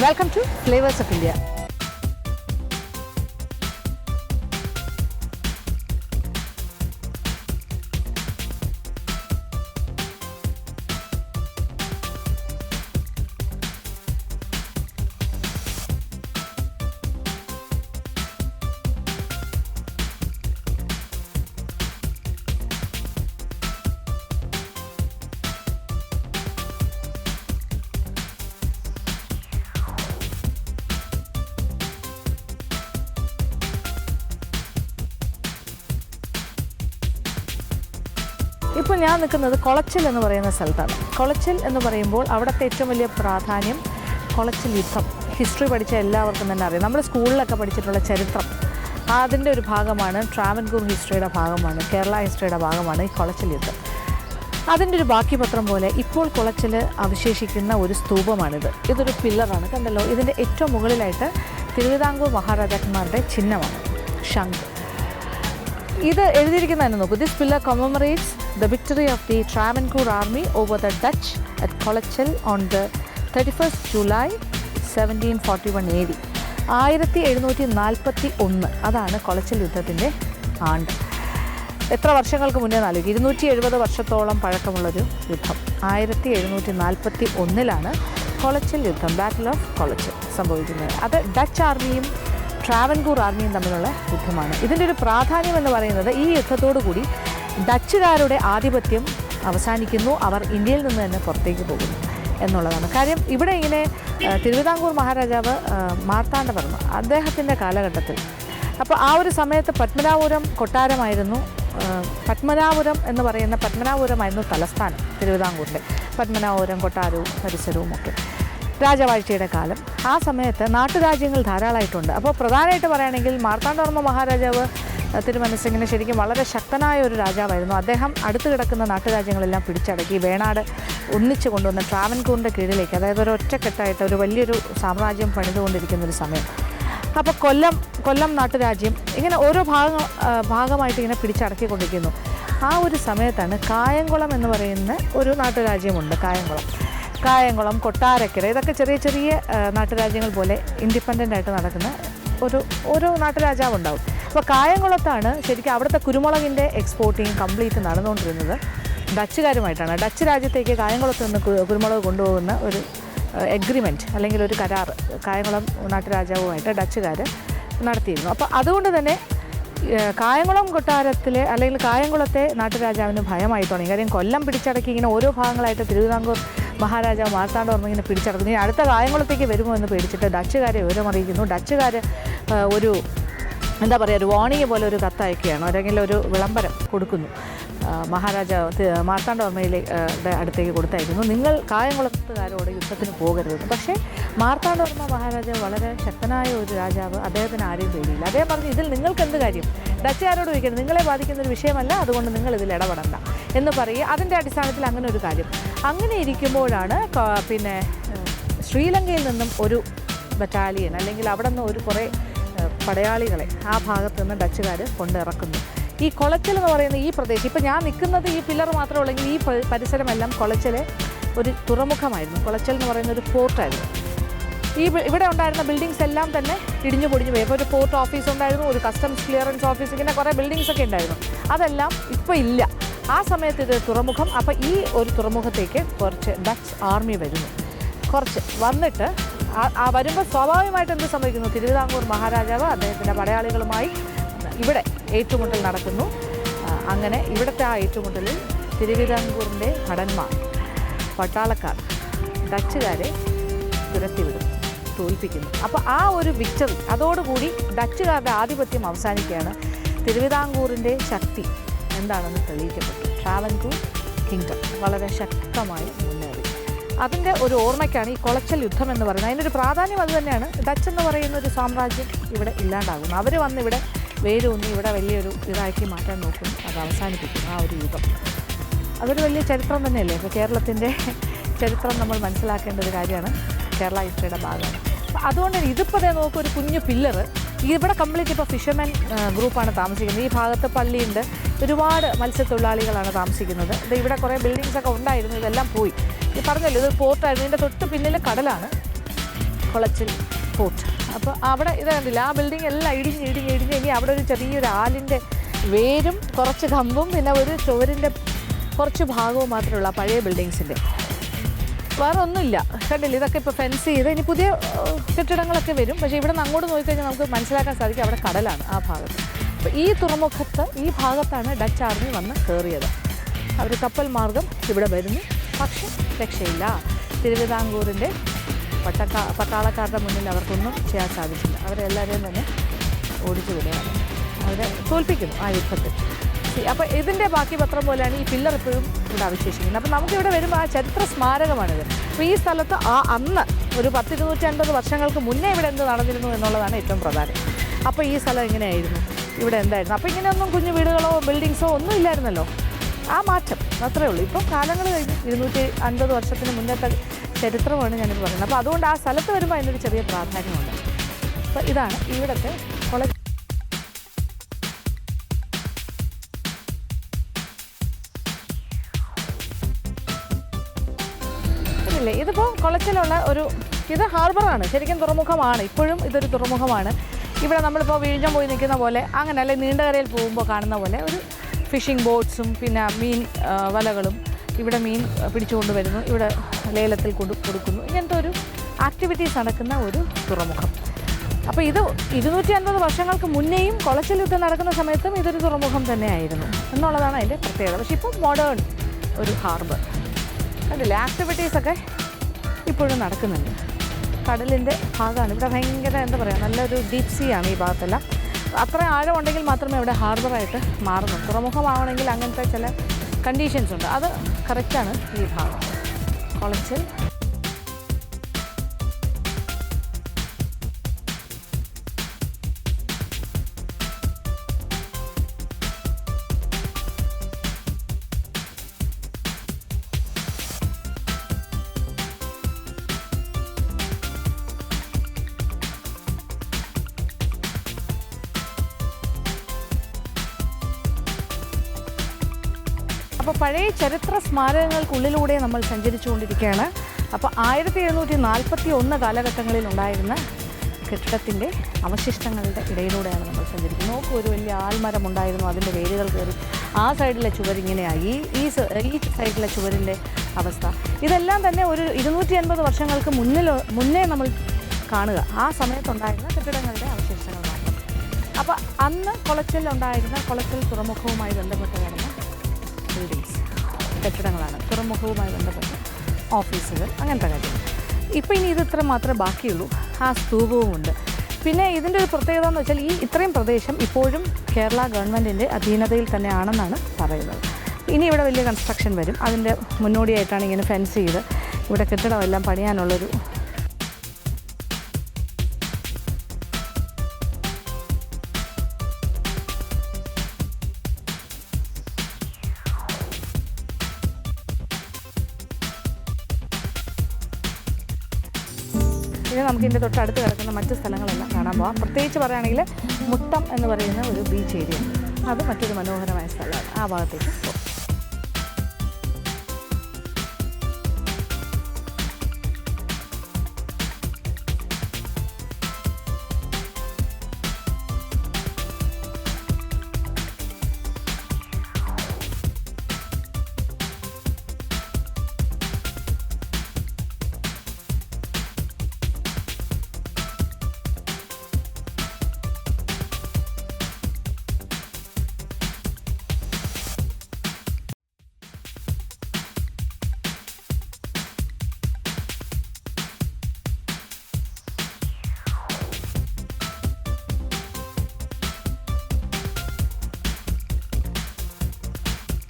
Welcome to Flavors of India. ഇപ്പോൾ ഞാൻ നിൽക്കുന്നത് കൊളച്ചിൽ എന്ന് പറയുന്ന സ്ഥലത്താണ്. കൊളച്ചിൽ എന്ന് പറയുമ്പോൾ അവിടുത്തെ ഏറ്റവും വലിയ പ്രാധാന്യം കൊളച്ചിൽ യുദ്ധം. ഹിസ്റ്ററി പഠിച്ച എല്ലാവർക്കും തന്നെ അറിയാം. നമ്മൾ സ്കൂളിലൊക്കെ പഠിച്ചിട്ടുള്ള ചരിത്രം അതിൻ്റെ ഒരു ഭാഗമാണ്. ട്രാവൻകൂർ ഹിസ്റ്ററിയുടെ ഭാഗമാണ്, കേരള ഹിസ്റ്ററിയുടെ ഭാഗമാണ് ഈ കൊളച്ചിൽ യുദ്ധം. അതിൻ്റെ ഒരു ബാക്കി പത്രം പോലെ ഇപ്പോൾ കൊളച്ചിൽ അവശേഷിക്കുന്ന ഒരു സ്തൂപമാണിത്. ഇതൊരു പില്ലറാണ്, കണ്ടല്ലോ. ഇതിൻ്റെ ഏറ്റവും മുകളിലായിട്ട് തിരുവിതാംകൂർ മഹാരാജാക്കന്മാരുടെ ചിഹ്നമാണ്, ശംഖ്. ഇത് എഴുതിയിരിക്കുന്നതെന്ന് നോക്കൂ. This pillar commemorates the victory of the Travancore army over the Dutch at Kolachil on the 31st July 1741 AD. 1741 അതാണ് കൊളച്ചിൽ യുദ്ധത്തിൻ്റെ ആണ്ട്. എത്ര വർഷങ്ങൾക്ക് മുന്നേ ആലോചിക്കും. 270 വർഷത്തോളം പഴക്കമുള്ളൊരു യുദ്ധം. 1741 കൊളച്ചിൽ യുദ്ധം, ബാറ്റിൽ ഓഫ് കൊളച്ചിൽ സംഭവിക്കുന്നത്. അത് ഡച്ച് ആർമിയും ട്രാവൻകൂർ ആർമിയും തമ്മിലുള്ള യുദ്ധമാണ്. ഇതിൻ്റെ ഒരു പ്രാധാന്യം എന്ന് പറയുന്നത് ഈ യുദ്ധത്തോടു കൂടി ഡച്ചുകാരുടെ ആധിപത്യം അവസാനിക്കുന്നു. അവർ ഇന്ത്യയിൽ നിന്ന് തന്നെ പുറത്തേക്ക് പോകുന്നു എന്നുള്ളതാണ് കാര്യം. ഇവിടെ ഇങ്ങനെ തിരുവിതാംകൂർ മഹാരാജാവ് മാർത്താണ്ഡവർമ്മ അദ്ദേഹത്തിൻ്റെ കാലഘട്ടത്തിൽ, അപ്പോൾ ആ ഒരു സമയത്ത് പത്മനാഭപുരം കൊട്ടാരമായിരുന്നു. പത്മനാഭപുരം എന്ന് പറയുന്ന പത്മനാഭപുരമായിരുന്നു തലസ്ഥാനം തിരുവിതാംകൂറിൻ്റെ. പത്മനാഭപുരം കൊട്ടാരവും പരിസരവും ഒക്കെ രാജവാഴ്ചയുടെ കാലം. ആ സമയത്ത് നാട്ടുരാജ്യങ്ങൾ ധാരാളമായിട്ടുണ്ട്. അപ്പോൾ പ്രധാനമായിട്ട് പറയുകയാണെങ്കിൽ മാർത്താണ്ഡവർമ്മ മഹാരാജാവ് തിരുമനസ്സിങ്ങനെ ശരിക്കും വളരെ ശക്തനായ ഒരു രാജാവായിരുന്നു. അദ്ദേഹം അടുത്ത് കിടക്കുന്ന നാട്ടുരാജ്യങ്ങളെല്ലാം പിടിച്ചടക്കി വേണാട് ഒന്നിച്ച് കൊണ്ടുവന്ന ട്രാവൻകൂറിൻ്റെ കീഴിലേക്ക്, അതായത് ഒരു ഒറ്റക്കെട്ടായിട്ട് ഒരു വലിയൊരു സാമ്രാജ്യം പണിതുകൊണ്ടിരിക്കുന്നൊരു സമയം. അപ്പോൾ കൊല്ലം നാട്ടുരാജ്യം ഇങ്ങനെ ഓരോ ഭാഗമായിട്ട് ഇങ്ങനെ പിടിച്ചടക്കിക്കൊണ്ടിരിക്കുന്നു. ആ ഒരു സമയത്താണ് കായംകുളം എന്ന് പറയുന്ന ഒരു നാട്ടുരാജ്യമുണ്ട്. കായംകുളം, കൊട്ടാരക്കര, ഇതൊക്കെ ചെറിയ ചെറിയ നാട്ടുരാജ്യങ്ങൾ പോലെ ഇൻഡിപെൻഡൻ്റ് ആയിട്ട് നടക്കുന്ന ഓരോ നാട്ടുരാജാവ് ഉണ്ടാവും. അപ്പോൾ കായംകുളത്താണ് ശരിക്കും അവിടുത്തെ കുരുമുളകിൻ്റെ എക്സ്പോർട്ടിങ് കംപ്ലീറ്റ് നടന്നുകൊണ്ടിരുന്നത് ഡച്ചുകാരുമായിട്ടാണ്. ഡച്ച് രാജ്യത്തേക്ക് കായംകുളത്ത് നിന്ന് കുരുമുളക് കൊണ്ടുപോകുന്ന ഒരു എഗ്രിമെൻറ്റ് അല്ലെങ്കിൽ ഒരു കരാർ കായംകുളം നാട്ടുരാജാവുമായിട്ട് ഡച്ചുകാർ നടത്തിയിരുന്നു. അപ്പോൾ അതുകൊണ്ട് തന്നെ കായംകുളം കൊട്ടാരത്തിലെ അല്ലെങ്കിൽ കായംകുളത്തെ നാട്ടുരാജാവിന് ഭയമായി തുടങ്ങി. കാര്യം കൊല്ലം പിടിച്ചടക്കി ഇങ്ങനെ ഓരോ ഭാഗങ്ങളായിട്ട് തിരുവിതാംകൂർ മഹാരാജാവ് മാർത്താണ്ഡവർമ്മ ഇങ്ങനെ പിടിച്ചടക്കുന്നു. ഇനി അടുത്ത കായംകുളത്തേക്ക് വരുമോ എന്ന് പേടിച്ചിട്ട് ഡച്ചുകാരെ വിവരമറിയിക്കുന്നു. ഡച്ചുകാർ ഒരു ഒരു വാണിംഗ് പോലെ ഒരു കത്തയക്കുകയാണ്, അല്ലെങ്കിൽ ഒരു വിളംബരം കൊടുക്കുന്നു. മഹാരാജാവ് മാർത്താണ്ഡവർമ്മയുടെ അടുത്തേക്ക് കൊടുത്തയക്കുന്നു, നിങ്ങൾ കായംകുളത്തുകാരോട് യുദ്ധത്തിന് പോകരുതെന്ന്. പക്ഷേ മാർത്താണ്ഡവർമ്മ മഹാരാജാവ് വളരെ ശക്തനായ ഒരു രാജാവ്, അദ്ദേഹത്തിന് ആരെയും പേടിയില്ല. അദ്ദേഹം പറഞ്ഞു, ഇതിൽ നിങ്ങൾക്ക് എന്ത് കാര്യം, ഡച്ചുകാരോട് ചോദിക്കരുത്, നിങ്ങളെ ബാധിക്കുന്നൊരു വിഷയമല്ല, അതുകൊണ്ട് നിങ്ങൾ ഇതിൽ ഇടപെടണ്ട എന്ന് പറയുക. അതിൻ്റെ അടിസ്ഥാനത്തിൽ അങ്ങനെ ഒരു കാര്യം. അങ്ങനെ ഇരിക്കുമ്പോഴാണ് പിന്നെ ശ്രീലങ്കയിൽ നിന്നും ഒരു ബറ്റാലിയൻ അല്ലെങ്കിൽ അവിടെ നിന്ന് ഒരു കുറേ പടയാളികളെ ആ ഭാഗത്ത് നിന്ന് ഡച്ചുകാർ കൊണ്ടിറക്കുന്നു. ഈ കൊളച്ചിൽ എന്ന് പറയുന്ന ഈ പ്രദേശം, ഇപ്പോൾ ഞാൻ നിൽക്കുന്നത് ഈ പില്ലർ മാത്രമേ ഉള്ളെങ്കിൽ ഈ പരിസരമെല്ലാം കൊളച്ചിലെ ഒരു തുറമുഖമായിരുന്നു. കൊളച്ചിൽ എന്ന് പറയുന്ന ഒരു പോർട്ടായിരുന്നു. ഇവിടെ ഉണ്ടായിരുന്ന ബിൽഡിങ്സ് എല്ലാം തന്നെ ഇടിഞ്ഞു പൊടിഞ്ഞു പോയി. അപ്പോൾ ഒരു പോർട്ട് ഓഫീസ് ഉണ്ടായിരുന്നു, ഒരു കസ്റ്റംസ് ക്ലിയറൻസ് ഓഫീസ്, ഇങ്ങനെ കുറേ ബിൽഡിങ്സ് ഒക്കെ ഉണ്ടായിരുന്നു. അതെല്ലാം ഇപ്പോൾ ഇല്ല. ആ സമയത്ത് ഇത് തുറമുഖം. അപ്പോൾ ഈ ഒരു തുറമുഖത്തേക്ക് കുറച്ച് ഡച്ച് ആർമി വരുന്നു. കുറച്ച് വന്നിട്ട് വരുമ്പോൾ സ്വാഭാവികമായിട്ട് എന്ത് സംഭവിക്കുന്നു, തിരുവിതാംകൂർ മഹാരാജാവ് അദ്ദേഹത്തിൻ്റെ പടയാളികളുമായി ഇവിടെ ഏറ്റുമുട്ടൽ നടക്കുന്നു. അങ്ങനെ ഇവിടുത്തെ ആ ഏറ്റുമുട്ടലിൽ തിരുവിതാംകൂറിൻ്റെ ഭടന്മാർ, പട്ടാളക്കാർ ഡച്ചുകാരെ തുരത്തിവിടും, തോൽപ്പിക്കുന്നു. അപ്പോൾ ആ ഒരു വിക്ടറി, അതോടുകൂടി ഡച്ചുകാരുടെ ആധിപത്യം അവസാനിക്കുകയാണ്. തിരുവിതാംകൂറിൻ്റെ ശക്തി എന്താണെന്ന് തെളിയിക്കപ്പെട്ടു. ട്രാവൻകൂർ കിങ്ഡം വളരെ ശക്തമായി മുന്നേറി. അതിൻ്റെ ഒരു ഓർമ്മയ്ക്കാണ് ഈ കൊളച്ചിൽ യുദ്ധം എന്ന് പറയുന്നത്. അതിനൊരു പ്രാധാന്യം അതുതന്നെയാണ്. ഡച്ച് എന്ന് പറയുന്ന ഒരു സാമ്രാജ്യം ഇവിടെ ഇല്ലാണ്ടാകുന്നു. അവർ വന്ന് ഇവിടെ വേരൂന്നി ഇവിടെ വലിയൊരു ഇതാക്കി മാറ്റാൻ നോക്കുന്നു, അത് അവസാനിപ്പിക്കുന്നു ആ ഒരു യുഗം. അതൊരു വലിയ ചരിത്രം തന്നെയല്ലേ. ഇപ്പോൾ കേരളത്തിൻ്റെ ചരിത്രം നമ്മൾ മനസ്സിലാക്കേണ്ട ഒരു കാര്യമാണ്, കേരള ഹിസ്റ്ററിയുടെ ഭാഗമാണ്. അപ്പോൾ അതുകൊണ്ട് തന്നെ ഇതിപ്പോൾ നോക്കും, ഒരു കുഞ്ഞു പില്ലർ. ഇവിടെ കംപ്ലീറ്റ് ഇപ്പോൾ ഫിഷർമെൻ ഗ്രൂപ്പാണ് താമസിക്കുന്നത്. ഈ ഭാഗത്ത് പള്ളിയുണ്ട്, ഒരുപാട് മത്സ്യത്തൊഴിലാളികളാണ് താമസിക്കുന്നത്. ഇവിടെ കുറേ ബിൽഡിങ്സൊക്കെ ഉണ്ടായിരുന്നു, ഇതെല്ലാം പോയി. ഈ പറഞ്ഞല്ലോ, ഇത് പോർട്ടായിരുന്നു. ഇതിൻ്റെ തൊട്ട് പിന്നിൽ കടലാണ്. കുളച്ചിൽ ഫോർട്ട്. അപ്പോൾ അവിടെ ഇത് കണ്ടില്ല, ആ ബിൽഡിംഗ് എല്ലാം ഇടിഞ്ഞ് ഇനി അവിടെ ഒരു ചെറിയൊരു ആലിൻ്റെ വേരും കുറച്ച് കമ്പും പിന്നെ ഒരു ചുവരിൻ്റെ കുറച്ച് ഭാഗവും മാത്രമുള്ള പഴയ ബിൽഡിങ്സിൻ്റെ, വേറെ ഒന്നുമില്ല. കണ്ടില്ല, ഇതൊക്കെ ഇപ്പോൾ ഫെൻസ് ചെയ്ത് ഇനി പുതിയ കെട്ടിടങ്ങളൊക്കെ വരും. പക്ഷേ ഇവിടെ നിന്ന് അങ്ങോട്ട് നോക്കിക്കഴിഞ്ഞാൽ നമുക്ക് മനസ്സിലാക്കാൻ സാധിക്കും അവിടെ കടലാണ് ആ ഭാഗത്ത്. അപ്പോൾ ഈ തുറമുഖത്ത് ഈ ഭാഗത്താണ് ഡച്ച് ആർമി വന്ന് കയറിയത്. അവർ കപ്പൽ മാർഗം ഇവിടെ വരുന്നു. പക്ഷേ രക്ഷയില്ല, തിരുവിതാംകൂറിൻ്റെ പട്ടാളക്കാരുടെ മുന്നിൽ അവർക്കൊന്നും ചെയ്യാൻ സാധിച്ചില്ല. അവരെല്ലാവരെയും തന്നെ ഓടിച്ചു വിടുകയാണ്, അവരെ തോൽപ്പിക്കുന്നു ആ യുദ്ധത്തിൽ. അപ്പോൾ ഇതിൻ്റെ ബാക്കി പത്രം പോലെയാണ് ഈ പില്ലർ ഇപ്പോഴും ഇവിടെ അവശേഷിക്കുന്നത്. അപ്പോൾ നമുക്കിവിടെ വരുമ്പോൾ ആ ചരിത്ര സ്മാരകമാണിത്. അപ്പോൾ ഈ സ്ഥലത്ത് അന്ന് ഒരു 250 വർഷങ്ങൾക്ക് മുന്നേ ഇവിടെ എന്ത് നടന്നിരുന്നു എന്നുള്ളതാണ് ഏറ്റവും പ്രധാനം. അപ്പോൾ ഈ സ്ഥലം എങ്ങനെയായിരുന്നു, ഇവിടെ എന്തായിരുന്നു? അപ്പോൾ ഇങ്ങനെയൊന്നും കുഞ്ഞു വീടുകളോ ബിൽഡിങ്സോ ഒന്നും ഇല്ലായിരുന്നല്ലോ. ആ മാറ്റം അത്രയേ ഉള്ളൂ. ഇപ്പം കാലങ്ങൾ കഴിഞ്ഞ് 250 വർഷത്തിന് മുന്നത്തെ ചരിത്രമാണ് ഞാനിത് പറയുന്നത്. അപ്പോൾ അതുകൊണ്ട് ആ സ്ഥലത്ത് വരുമ്പോൾ അതിനൊരു ചെറിയ പ്രാധാന്യമുണ്ട്. അപ്പോൾ ഇതാണ് ഇവിടുത്തെ കോളേജ്. ഇല്ലേ, ഇതിപ്പോൾ കുളച്ചിലുള്ള ഇത് ഹാർബറാണ്, ശരിക്കും തുറമുഖമാണ്. ഇപ്പോഴും ഇതൊരു തുറമുഖമാണ്. ഇവിടെ നമ്മളിപ്പോൾ വിഴിഞ്ഞം പോയി നിൽക്കുന്ന പോലെ അങ്ങനെ, അല്ലെങ്കിൽ നീണ്ടകരയിൽ പോകുമ്പോൾ കാണുന്ന പോലെ ഒരു ഫിഷിംഗ് ബോട്ട്സും പിന്നെ മീൻ വലകളും, ഇവിടെ മീൻ പിടിച്ചുകൊണ്ട് വരുന്നു, ഇവിടെ ലേലത്തിൽ കൊടുക്കുന്നു, ഇങ്ങനത്തെ ഒരു ആക്ടിവിറ്റീസ് നടക്കുന്ന ഒരു തുറമുഖം. അപ്പോൾ ഇത് 250 വർഷങ്ങൾക്ക് മുന്നേയും കുളച്ചിൽ യുദ്ധം നടക്കുന്ന സമയത്തും ഇതൊരു തുറമുഖം തന്നെയായിരുന്നു എന്നുള്ളതാണ് അതിൻ്റെ പ്രത്യേകത. പക്ഷേ ഇപ്പോൾ മോഡേൺ ഒരു ഹാർബർ കണ്ടില്ലേ, ആക്ടിവിറ്റീസൊക്കെ ഇപ്പോഴും നടക്കുന്നുണ്ട്. കടലിൻ്റെ ഭാഗമാണ് ഇവിടെ, ഭയങ്കര എന്താ പറയുക, നല്ലൊരു ഡീപ് സീ ആണ് ഈ ഭാഗത്തെല്ലാം. അത്ര ആഴമുണ്ടെങ്കിൽ മാത്രമേ ഇവിടെ ഹാർബറായിട്ട് മാറുന്നു. തുറമുഖമാവണമെങ്കിൽ അങ്ങനത്തെ ചില കണ്ടീഷൻസ് ഉണ്ട്, അത് കറക്റ്റാണ് ഈ ഭാഗം കുളച്ചിൽ. അപ്പോൾ പഴയ ചരിത്ര സ്മാരകങ്ങൾക്കുള്ളിലൂടെ നമ്മൾ സഞ്ചരിച്ചുകൊണ്ടിരിക്കുകയാണ്. അപ്പോൾ 1741 കാലഘട്ടങ്ങളിൽ ഉണ്ടായിരുന്ന കെട്ടിടത്തിൻ്റെ അവശിഷ്ടങ്ങളുടെ ഇടയിലൂടെയാണ് നമ്മൾ സഞ്ചരിക്കുന്നത്. നോക്കൂ, ഒരു വലിയ ആൽമരം ഉണ്ടായിരുന്നു, അതിൻ്റെ വേരുകൾ കയറി ആ സൈഡിലെ ചുവരിങ്ങനെയായി, ഈ സൈഡിലെ ചുവരിൻ്റെ അവസ്ഥ. ഇതെല്ലാം തന്നെ ഒരു 250 വർഷങ്ങൾക്ക് മുന്നേ നമ്മൾ കാണുക, ആ സമയത്തുണ്ടായിരുന്ന കെട്ടിടങ്ങളുടെ അവശിഷ്ടങ്ങൾ മാത്രം. അപ്പോൾ അന്ന് കുളച്ചിലുണ്ടായിരുന്ന കുളച്ചിൽ തുറമുഖവുമായി ബന്ധപ്പെട്ട് വരുന്ന ബിൽഡിങ്സ്, കെട്ടിടങ്ങളാണ്, തുറമുഖവുമായി ബന്ധപ്പെട്ട ഓഫീസുകൾ, അങ്ങനത്തെ കാര്യങ്ങൾ. ഇപ്പോൾ ഇനി ഇത് ഇത്ര മാത്രമേ ബാക്കിയുള്ളൂ. ആ സ്തൂപവുമുണ്ട്. പിന്നെ ഇതിൻ്റെ ഒരു പ്രത്യേകത എന്ന് വെച്ചാൽ ഇത്രയും പ്രദേശം ഇപ്പോഴും കേരള ഗവൺമെൻറ്റിൻ്റെ അധീനതയിൽ തന്നെയാണെന്നാണ് പറയുന്നത്. ഇനി ഇവിടെ വലിയ കൺസ്ട്രക്ഷൻ വരും, അതിൻ്റെ മുന്നോടിയായിട്ടാണ് ഇങ്ങനെ ഫെൻസ് ചെയ്ത് ഇവിടെ കെട്ടിടമെല്ലാം പണിയാനുള്ളൊരു ഇനി നമുക്ക് ഇതിൻ്റെ തൊട്ടടുത്ത് കിടക്കുന്ന മറ്റ് സ്ഥലങ്ങളെല്ലാം കാണാൻ പോകാം. പ്രത്യേകിച്ച് പറയുകയാണെങ്കിൽ മുട്ടം എന്ന് പറയുന്ന ഒരു ബീച്ച് ഏരിയ, അത് മറ്റൊരു മനോഹരമായ സ്ഥലമാണ്. ആ ഭാഗത്തേക്ക് പോകും.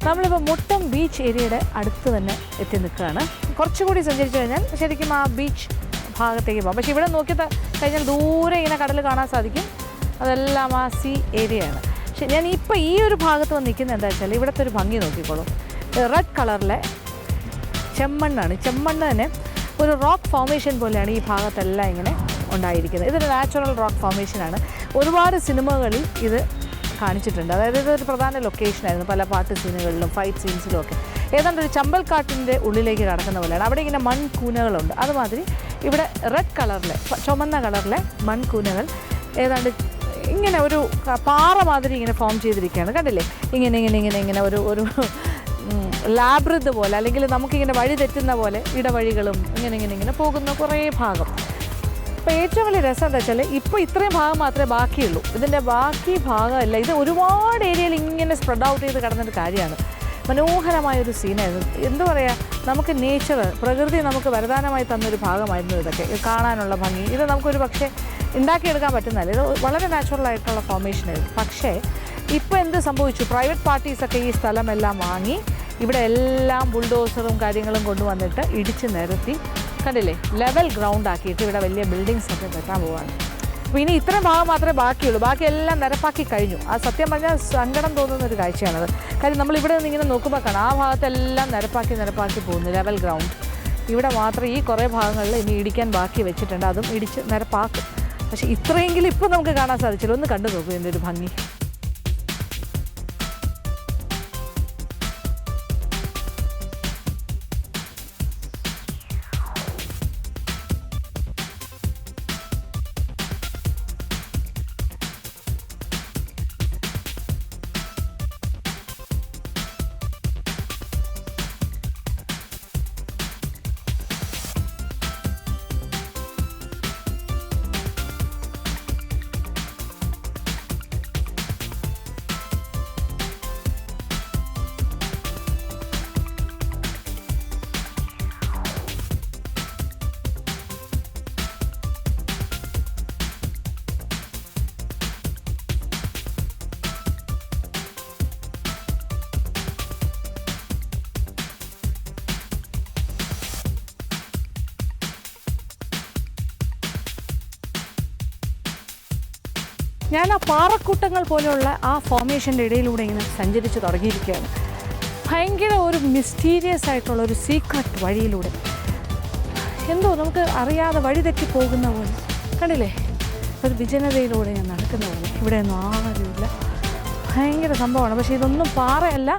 നമ്മളിപ്പോൾ മുട്ടം ബീച്ച് ഏരിയയുടെ അടുത്ത് തന്നെ എത്തി നിൽക്കുകയാണ്. കുറച്ചുകൂടി സഞ്ചരിച്ചു കഴിഞ്ഞാൽ ശരിക്കും ആ ബീച്ച് ഭാഗത്തേക്ക് പോകാം. പക്ഷേ ഇവിടെ നോക്കി കഴിഞ്ഞാൽ ദൂരെ ഇങ്ങനെ കടൽ കാണാൻ സാധിക്കും, അതെല്ലാം ആ സീ ഏരിയയാണ്. പക്ഷേ ഞാൻ ഇപ്പോൾ ഈ ഒരു ഭാഗത്ത് വന്ന് നിൽക്കുന്നത് എന്താ വെച്ചാൽ ഇവിടുത്തെ ഒരു ഭംഗി നോക്കിക്കോളൂ. റെഡ് കളറിലെ ചെമ്മണ്ണാണ്. ചെമ്മണ്ണ് തന്നെ ഒരു റോക്ക് ഫോർമേഷൻ പോലെയാണ് ഈ ഭാഗത്തെല്ലാം ഇങ്ങനെ ഉണ്ടായിരിക്കുന്നത്. ഇതൊരു നാച്ചുറൽ റോക്ക് ഫോർമേഷനാണ്. ഒരുപാട് സിനിമകളിൽ ഇത് കാണിച്ചിട്ടുണ്ട്. അതായത് ഇതൊരു പ്രധാന ലൊക്കേഷനായിരുന്നു പല പാട്ട് സീനുകളിലും ഫൈറ്റ് സീൻസിലും ഒക്കെ. ഏതാണ്ട് ഒരു ചമ്പൽക്കാട്ടിൻ്റെ ഉള്ളിലേക്ക് കടക്കുന്ന പോലെയാണ്. അവിടെ ഇങ്ങനെ മൺകൂനകളുണ്ട്. അതുമാതിരി ഇവിടെ റെഡ് കളറിലെ ചുമന്ന കളറിലെ മൺകൂനകൾ ഏതാണ്ട് ഇങ്ങനെ ഒരു പാറ മാതിരി ഇങ്ങനെ ഫോം ചെയ്തിരിക്കുകയാണ്. കണ്ടില്ലേ? ഇങ്ങനെ ഇങ്ങനെ ഇങ്ങനെ ഇങ്ങനെ ഒരു ലാബ്രിത് പോലെ, അല്ലെങ്കിൽ നമുക്കിങ്ങനെ വഴി തെറ്റുന്ന പോലെ ഇടവഴികളും ഇങ്ങനെ ഇങ്ങനെ ഇങ്ങനെ പോകുന്ന കുറേ ഭാഗം. അപ്പോൾ ഏറ്റവും വലിയ രസം എന്താ വെച്ചാൽ ഇപ്പോൾ ഇത്രയും ഭാഗം മാത്രമേ ബാക്കിയുള്ളൂ. ഇതിൻ്റെ ബാക്കി ഭാഗമല്ല, ഇത് ഒരുപാട് ഏരിയയിൽ ഇങ്ങനെ സ്പ്രെഡ് ഔട്ട് ചെയ്ത് കിടന്നൊരു കാര്യമാണ്. മനോഹരമായൊരു സീനായിരുന്നു. എന്താ പറയുക, നമുക്ക് നേച്ചർ, പ്രകൃതി നമുക്ക് വരദാനമായി തന്നൊരു ഭാഗമായിരുന്നു ഇതൊക്കെ. കാണാനുള്ള ഭംഗി ഇത് നമുക്കൊരു പക്ഷേ ഉണ്ടാക്കിയെടുക്കാൻ പറ്റുന്നതല്ല. ഇത് വളരെ നാച്ചുറലായിട്ടുള്ള ഫോർമേഷനായിരുന്നു. പക്ഷേ ഇപ്പോൾ എന്ത് സംഭവിച്ചു? പ്രൈവറ്റ് പാർട്ടീസൊക്കെ ഈ സ്ഥലമെല്ലാം വാങ്ങി ഇവിടെ എല്ലാം ബുൾഡോസറും കാര്യങ്ങളും കൊണ്ടുവന്നിട്ട് ഇടിച്ച് നിരത്തി, കണ്ടില്ലേ, ലെവൽ ഗ്രൗണ്ട് ആക്കിയിട്ട് ഇവിടെ വലിയ ബിൽഡിങ്സ് ഒക്കെ കെട്ടാൻ പോവുകയാണ്. അപ്പോൾ ഇനി ഇത്രയും ഭാഗം മാത്രമേ ബാക്കിയുള്ളൂ. ബാക്കി എല്ലാം നിരപ്പാക്കി കഴിഞ്ഞു. ആ സത്യം പറഞ്ഞാൽ സങ്കടം തോന്നുന്നൊരു കാഴ്ചയാണത്. കാര്യം നമ്മളിവിടെ നിന്ന് ഇങ്ങനെ നോക്കുമ്പോൾ കാണാം ആ ഭാഗത്തെല്ലാം നിരപ്പാക്കി പോകുന്നു ലെവൽ ഗ്രൗണ്ട്. ഇവിടെ മാത്രം ഈ കുറേ ഭാഗങ്ങളിൽ ഇനി ഇടിക്കാൻ ബാക്കി വെച്ചിട്ടുണ്ട്. അതും ഇടിച്ച് നിരപ്പാക്കും. പക്ഷേ ഇത്രയെങ്കിലും ഇപ്പോൾ നമുക്ക് കാണാൻ സാധിച്ചില്ല. ഒന്ന് കണ്ടു നോക്കൂ ഇതിൻ്റെ ഒരു ഭംഗി. ഞാൻ ആ പാറക്കൂട്ടങ്ങൾ പോലെയുള്ള ആ ഫോർമേഷൻ്റെ ഇടയിലൂടെ ഇങ്ങനെ സഞ്ചരിച്ച് തുടങ്ങിയിരിക്കുകയാണ്. ഭയങ്കര ഒരു മിസ്റ്റീരിയസ് ആയിട്ടുള്ള ഒരു സീക്രട്ട് വഴിയിലൂടെ, എന്തോ നമുക്ക് അറിയാതെ വഴി തെറ്റി പോകുന്ന പോലെ. കണ്ടില്ലേ, ഒരു വിജനതയിലൂടെ ഞാൻ നടക്കുന്ന പോലെ. ഇവിടെയൊന്നും ആരുമില്ല. ഭയങ്കര സംഭവമാണ്. പക്ഷേ ഇതൊന്നും പാറയല്ല.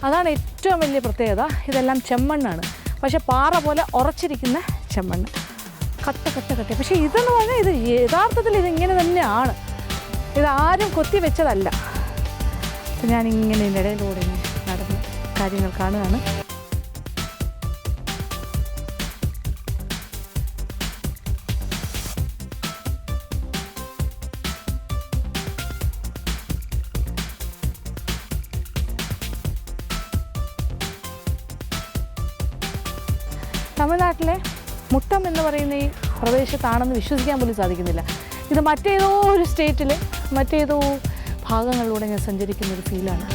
അതാണ് ഏറ്റവും വലിയ പ്രത്യേകത. ഇതെല്ലാം ചെമ്മണ്ണാണ്. പക്ഷേ പാറ പോലെ ഉറച്ചിരിക്കുന്ന ചെമ്മണ്ണ്, കട്ട. പക്ഷേ ഇതെന്ന് പറഞ്ഞാൽ ഇത് യഥാർത്ഥത്തിൽ ഇതിങ്ങനെ തന്നെയാണ്. ഇതാരും കൊത്തി വെച്ചതല്ല. ഞാനിങ്ങനെ ഇതിൻ്റെ ഇടയിലൂടെ നടന്ന് കാര്യങ്ങൾ കാണുകയാണ്. തമിഴ്നാട്ടിലെ മുട്ടം എന്ന് പറയുന്ന ഈ പ്രദേശത്താണെന്ന് വിശ്വസിക്കാൻ പോലും സാധിക്കുന്നില്ല. ഇത് മറ്റേതോ ഒരു സ്റ്റേറ്റിൽ മറ്റേതോ ഭാഗങ്ങളിലൂടെ ഞാൻ സഞ്ചരിക്കുന്നൊരു ഫീലാണ്.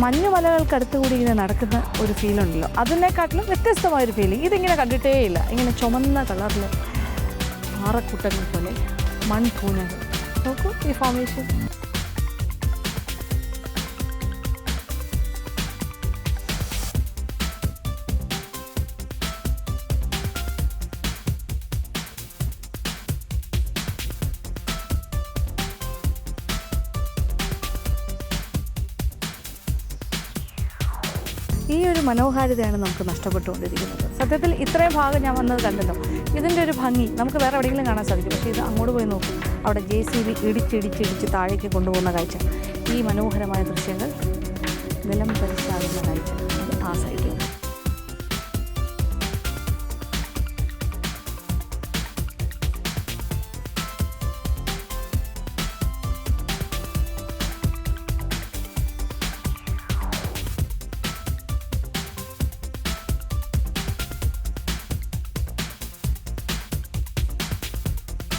മഞ്ഞുമലകൾക്കടുത്തുകൂടി ഇങ്ങനെ നടക്കുന്ന ഒരു ഫീലുണ്ടല്ലോ, അതിനെക്കാട്ടിലും വ്യത്യസ്തമായൊരു ഫീലിംഗ് ഇതിങ്ങനെ കണ്ടിട്ടേയില്ല. ഇങ്ങനെ ചുമന്ന കളറിൽ പാറക്കൂട്ടങ്ങൾ പോലെ മൺകൂനകൾ. നോക്കൂ ഈ ഫോർമേഷൻ. ഈ ഒരു മനോഹാരിതയാണ് നമുക്ക് നഷ്ടപ്പെട്ടുകൊണ്ടിരിക്കുന്നത്. സത്യത്തിൽ ഇത്രയും ഭാഗം ഞാൻ വന്നത് കണ്ടല്ലോ, ഇതിൻ്റെ ഒരു ഭംഗി നമുക്ക് വേറെ എവിടെയെങ്കിലും കാണാൻ സാധിക്കും. പക്ഷേ ഇത് അങ്ങോട്ട് പോയി നോക്കും, അവിടെ JCB ഇടിച്ചിടിച്ചിടിച്ച് താഴേക്ക് കൊണ്ടുപോകുന്ന കാഴ്ച, ഈ മനോഹരമായ ദൃശ്യങ്ങൾ നിലം പരിശാകുന്ന കാഴ്ച, അത് ആ സൈഡിൽ.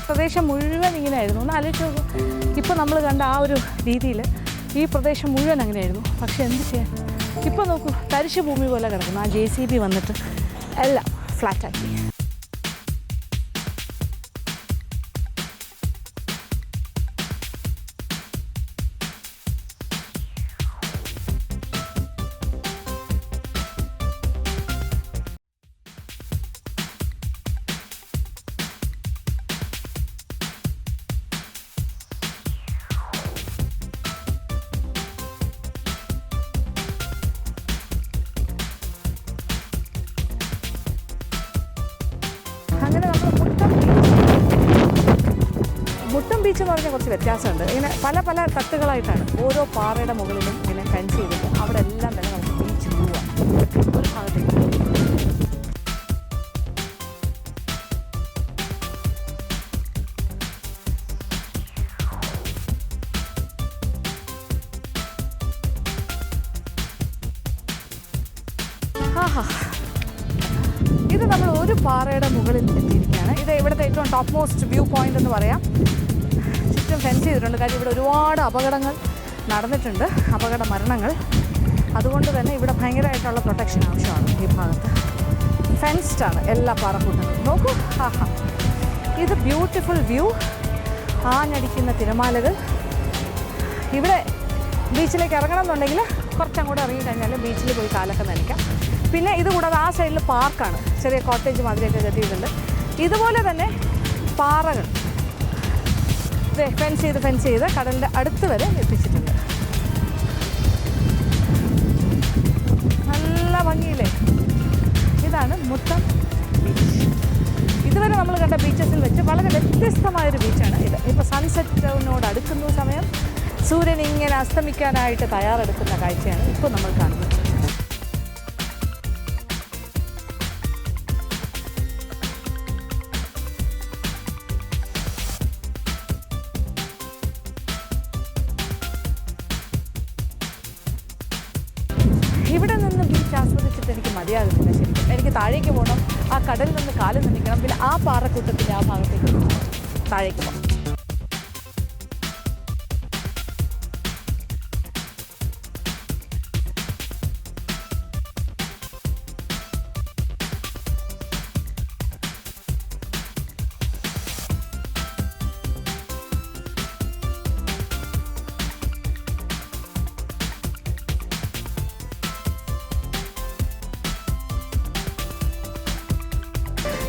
പ്രദേശം മുഴുവൻ ഇങ്ങനെയായിരുന്നു. ഒന്ന് ആലോചിച്ച് നോക്കൂ, ഇപ്പോൾ നമ്മൾ കണ്ട ആ ഒരു രീതിയിൽ ഈ പ്രദേശം മുഴുവൻ അങ്ങനെയായിരുന്നു. പക്ഷെ എന്ത് ചെയ്യാൻ, ഇപ്പോൾ നോക്കൂ, തരിശ് ഭൂമി പോലെ കിടക്കുന്നു. ആ JCB വന്നിട്ട് എല്ലാം ഫ്ലാറ്റാക്കി. അങ്ങനെ നമ്മൾ മുട്ടം ബീച്ച് എന്ന് പറഞ്ഞാൽ കുറച്ച് വ്യത്യാസമുണ്ട്. ഇങ്ങനെ പല പല തട്ടുകളായിട്ടാണ് ഓരോ പാറയുടെ മുകളിലും ഇങ്ങനെ ഫെൻസ് ചെയ്തിട്ട് അവിടെ എല്ലാം തന്നെ നമുക്ക് ബീച്ച് പോവാം. ഒരു ഭാഗത്തേക്ക് ഇത് നമ്മൾ ഒരു പാറയുടെ മുകളിൽ എത്തിയിരിക്കുകയാണ്. ഇത് ഇവിടുത്തെ ഏറ്റവും ടോപ്പ് മോസ്റ്റ് വ്യൂ പോയിന്റ് എന്ന് പറയാം. ചുറ്റും ഫെൻസ് ചെയ്തിട്ടുണ്ട്. കാര്യം ഇവിടെ ഒരുപാട് അപകടങ്ങൾ നടന്നിട്ടുണ്ട്, അപകട മരണങ്ങൾ. അതുകൊണ്ട് തന്നെ ഇവിടെ ഭയങ്കരമായിട്ടുള്ള പ്രൊട്ടക്ഷൻ ആവശ്യമാണ്. ഈ ഭാഗത്ത് ഫെൻസ്ഡാണ് എല്ലാ പാറക്കൂട്ടങ്ങളും. നോക്കൂ, ഇത് ബ്യൂട്ടിഫുൾ വ്യൂ. ആഞ്ഞടിക്കുന്ന തിരമാലകൾ. ഇവിടെ ബീച്ചിലേക്ക് ഇറങ്ങണം എന്നുണ്ടെങ്കിൽ കുറച്ചങ്ങോട്ട് ഇറങ്ങിക്കഴിഞ്ഞാൽ ബീച്ചിൽ പോയി കാലൊക്കെ നനയ്ക്കാം. പിന്നെ ഇതുകൂടാതെ ആ സൈഡിൽ പാർക്കാണ്, ചെറിയ കോട്ടേജ് മാതിരിയൊക്കെ കെട്ടിയിട്ടുണ്ട്. ഇതുപോലെ തന്നെ പാറകൾ ഫെൻസ് ചെയ്ത് കടലിൻ്റെ അടുത്ത് വരെ എത്തിച്ചിട്ടുണ്ട്. നല്ല ഭംഗിയില്ലേ? ഇതാണ് മുട്ടം ബീച്ച്. ഇതുവരെ നമ്മൾ കണ്ട ബീച്ചസിൽ വെച്ച് വളരെ വ്യത്യസ്തമായൊരു ബീച്ചാണ് ഇത്. ഇപ്പോൾ സൺസെറ്റിനോട് അടുക്കുന്ന സമയം സൂര്യൻ ഇങ്ങനെ അസ്തമിക്കാനായിട്ട് തയ്യാറെടുക്കുന്ന കാഴ്ചയാണ് ഇപ്പോൾ നമ്മൾ കാണുന്നത്. ഇവിടെ നിന്ന് ബീച്ച് ആസ്വദിച്ചിട്ട് എനിക്ക് മതിയാകുന്നില്ല ശരിക്കും. എനിക്ക് താഴേക്ക് പോകണം, ആ കടലിൽ നിന്ന് കാല് നനയ്ക്കണം, പിന്നെ ആ പാറക്കൂട്ടത്തിൻ്റെ ആ ഭാഗത്തേക്ക് താഴേക്ക് പോകണം.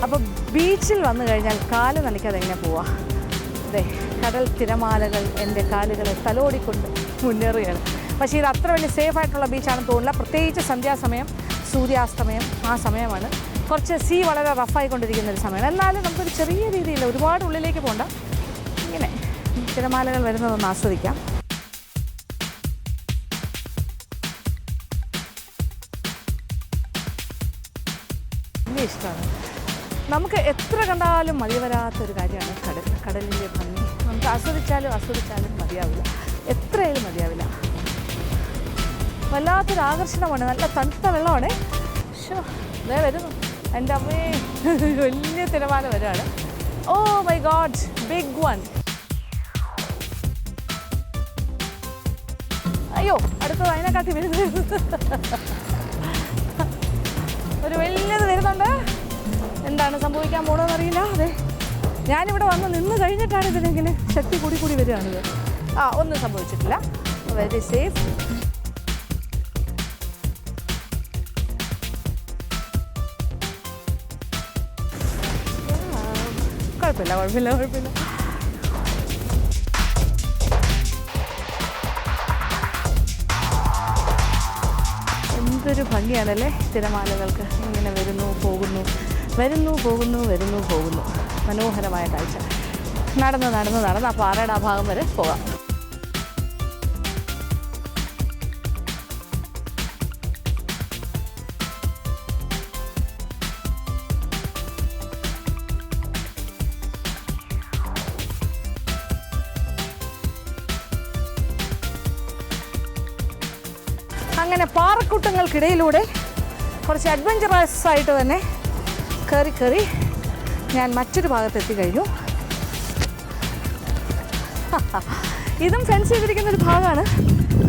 അപ്പോൾ ബീച്ചിൽ വന്നു കഴിഞ്ഞാൽ കാല് നനയ്ക്കാതെ എങ്ങനെ പോവാം? അതെ, കടൽ തിരമാലകൾ എൻ്റെ കാലുകളെ തലോടിക്കൊണ്ട് മുന്നേറുകയാണ്. പക്ഷേ ഇത് അത്ര വലിയ സേഫായിട്ടുള്ള ബീച്ചാണെന്ന് തോന്നില്ല. പ്രത്യേകിച്ച് സന്ധ്യാസമയം, സൂര്യാസ്തമയം, ആ സമയമാണ്. കുറച്ച് സീ വളരെ റഫായിക്കൊണ്ടിരിക്കുന്ന ഒരു സമയമാണ്. എന്നാലും നമുക്കൊരു ചെറിയ രീതിയിൽ ഒരുപാട് ഉള്ളിലേക്ക് പോകണ്ട, ഇങ്ങനെ തിരമാലകൾ വരുന്നതൊന്ന് ആസ്വദിക്കാം. വലിയ ഇഷ്ടമാണ്. നമുക്ക് എത്ര കണ്ടാലും മതി വരാത്തൊരു കാര്യമാണ് കടലിൻ്റെ ഭംഗി. നമുക്ക് ആസ്വദിച്ചാലും മതിയാവില്ല, എത്രയായാലും മതിയാവില്ല. വല്ലാത്തൊരു ആകർഷണമാണ്. നല്ല തണുത്ത വെള്ളമാണ്. ദേ വരുന്നു എൻ്റെ അമ്മേ, വലിയ തിരമാല വരികയാണ്. Oh my god, big one. അയ്യോ, അടുത്തത് അതിനെക്കാട്ടി വരുന്നത് ഒരു വലിയത് വരുന്നുണ്ട്. എന്താണ് സംഭവിക്കാൻ പോകണമെന്നറിയില്ല. അതെ, ഞാനിവിടെ വന്ന് നിന്ന് കഴിഞ്ഞിട്ടാണ് ഇതിനെങ്ങനെ ശക്തി കൂടി വരികയാണിത്. ഒന്നും സംഭവിച്ചിട്ടില്ല, വെരി സേഫ്. കുഴപ്പമില്ല. എന്തൊരു ഭംഗിയാണല്ലേ തിരമാലകൾക്ക്. ഇങ്ങനെ വരുന്നു പോകുന്നു. മനോഹരമായ കാഴ്ച. നടന്ന് ആ പാറയുടെ ആ ഭാഗം വരെ പോകാം. അങ്ങനെ പാറക്കൂട്ടങ്ങൾക്കിടയിലൂടെ കുറച്ച് അഡ്വഞ്ചറസ് ആയിട്ട് തന്നെ കയറി ഞാൻ മറ്റൊരു ഭാഗത്തെത്തി കഴിഞ്ഞു. ഇതും ഫെൻസ് ചെയ്തിരിക്കുന്ന ഒരു ഭാഗമാണ്,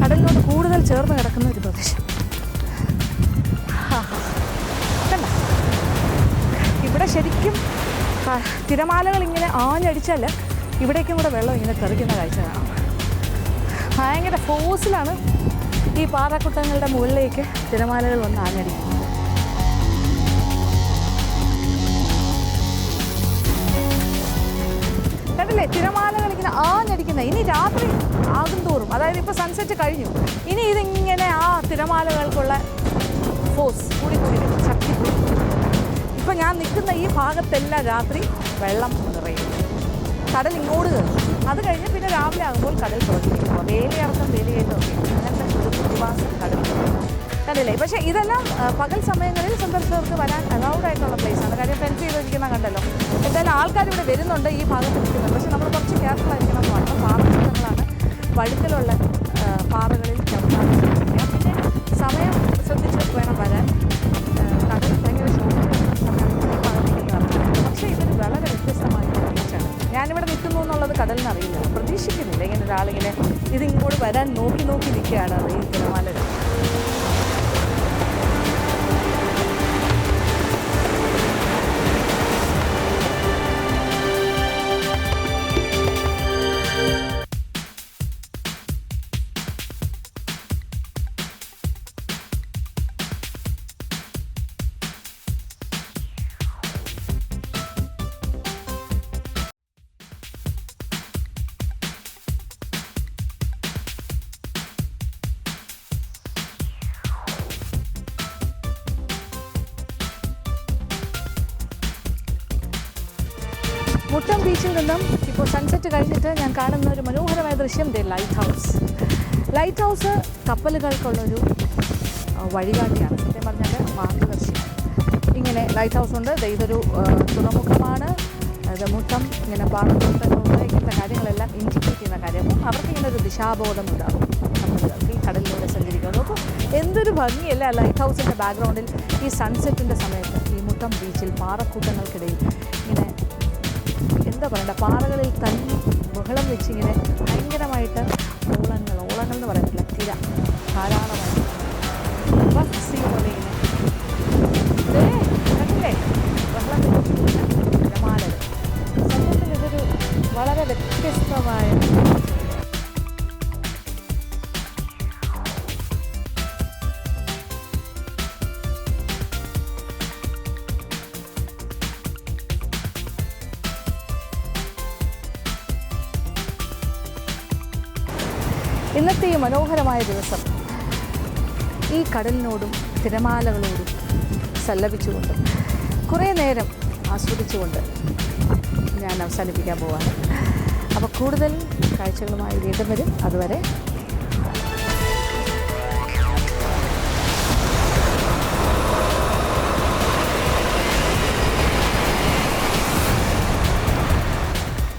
കടലിനോട് കൂടുതൽ ചേർന്ന് കിടക്കുന്ന ഒരു പ്രദേശം. കണ്ട, ഇവിടെ ശരിക്കും തിരമാലകൾ ഇങ്ങനെ ആഞ്ഞടിച്ചാൽ ഇവിടേക്കും കൂടെ വെള്ളം ഇങ്ങനെ തെറിക്കുന്ന കാഴ്ച കാണാം. ഭയങ്കര ഫോഴ്സിലാണ് ഈ പാറക്കുട്ടങ്ങളുടെ മുകളിലേക്ക് തിരമാലകൾ വന്ന് ആഞ്ഞടിക്കുന്നത്. കണ്ടില്ലേ, തിരമാലകൾ ഇങ്ങനെ ആഞ്ഞടിക്കുന്നത്. ഇനി രാത്രി ആകും തോറും, അതായത് ഇപ്പോൾ സൺസെറ്റ് കഴിഞ്ഞു, ഇനി ഇതിങ്ങനെ ആ തിരമാലകൾക്കുള്ള ഫോഴ്സ് കൂടി ശക്തി കൂടി. ഇപ്പം ഞാൻ നിൽക്കുന്ന ഈ ഭാഗത്തെല്ലാം രാത്രി വെള്ളം നിറയും, കടൽ ഇങ്ങോട്ട് കയറും. അത് കഴിഞ്ഞ് പിന്നെ രാവിലെ ആകുമ്പോൾ കടൽ തുറന്നിരിക്കുക, വേലിയിറക്കം വേലിയേറ്റമൊക്കെ അങ്ങനത്തെ ഒരു പ്രതിഭാസം കടൽ കണ്ടില്ലേ. പക്ഷേ ഇതെല്ലാം പകൽ സമയങ്ങളിൽ സന്ദർശകർക്ക് വരാൻ അലൗഡ് ആയിട്ടുള്ള പ്ലേസാണ്. കാര്യം ഫെൻസ് ചെയ്തിരിക്കുന്ന കണ്ടല്ലോ. എന്തായാലും ആൾക്കാർ ഇവിടെ വരുന്നുണ്ട്, ഈ ഭാഗത്ത് നിൽക്കുന്നുണ്ട്. പക്ഷേ നമ്മൾ കുറച്ച് കെയർഫുൾ ആയിരിക്കണം എന്ന് പറഞ്ഞു. പാറക്കുട്ടങ്ങളാണ്, വഴുക്കലുള്ള പാറകളിൽ ചവിട്ടാൻ ശ്രമിക്കുക. പിന്നെ സമയം ശ്രദ്ധിച്ച് വേണം വരാൻ. കടൽ ഭയങ്കര പക്ഷേ ഇതൊരു വളരെ വ്യത്യസ്തമായ ബീച്ചാണ്. ഞാനിവിടെ നിൽക്കുന്നു എന്നുള്ളത് കടലിന് അറിയില്ല, പ്രതീക്ഷിക്കുന്നില്ല ഇങ്ങനെ ഒരാളിങ്ങനെ ഇതിങ്ങോട്ട് വരാൻ നോക്കി നിൽക്കുകയാണ് ഈ തിരമാലകൾ. മുട്ടം ബീച്ചിൽ നിന്നും ഇപ്പോൾ സൺസെറ്റ് കഴിഞ്ഞിട്ട് ഞാൻ കാണുന്ന ഒരു മനോഹരമായ ദൃശ്യം ലൈറ്റ് ഹൗസ് കപ്പലുകൾക്കുള്ളൊരു വഴികാട്ടിയാണ്. സത്യം പറഞ്ഞാൽ മാർഗദർശിയാണ്. ഇങ്ങനെ ലൈറ്റ് ഹൗസ് ഉണ്ട്. ഇതൊരു തുറമുഖമാണ്. അത് മുട്ടം ഇങ്ങനെ പാറക്കുട്ടങ്ങളുണ്ട്. ഇങ്ങനത്തെ കാര്യങ്ങളെല്ലാം ഇൻഡിക്കേറ്റ് ചെയ്യുന്ന കാര്യം. അപ്പം അവർക്ക് ഇങ്ങനെ ഒരു ദിശാബോധം ഉണ്ടാകും കപ്പലുകൾക്ക് ഈ കടലിലൂടെ സഞ്ചരിക്കുന്നത്. അപ്പോൾ എന്തൊരു ഭംഗിയല്ല ലൈറ്റ് ഹൗസിൻ്റെ ബാക്ക്ഗ്രൗണ്ടിൽ ഈ സൺസെറ്റിൻ്റെ സമയത്ത് ഈ മുട്ടം ബീച്ചിൽ പാറക്കൂട്ടങ്ങൾക്കിടയിൽ ഇങ്ങനെ എന്താ പറയണ്ട, പാറകളിൽ തല്ലി ബഹളം വെച്ചിങ്ങനെ ഭയങ്കരമായിട്ട് ഓളങ്ങൾ എന്ന് പറയുന്നില്ല, തിര ധാരാളമായിട്ട് പോലെ ഇങ്ങനെ ബഹളം തിരമാലകൾ. സത്യത്തിൽ ഇതൊരു വളരെ വ്യത്യസ്തമായ ഇന്നത്തെ ഈ മനോഹരമായ ദിവസം ഈ കടലിനോടും തിരമാലകളോടും സല്ലപിച്ചുകൊണ്ട് കുറേ നേരം ആസ്വദിച്ചുകൊണ്ട് ഞാൻ അവസാനിപ്പിക്കാൻ പോവാണ്. അപ്പോൾ കൂടുതൽ കാഴ്ചകളുമായി വീണ്ടും വരും. അതുവരെ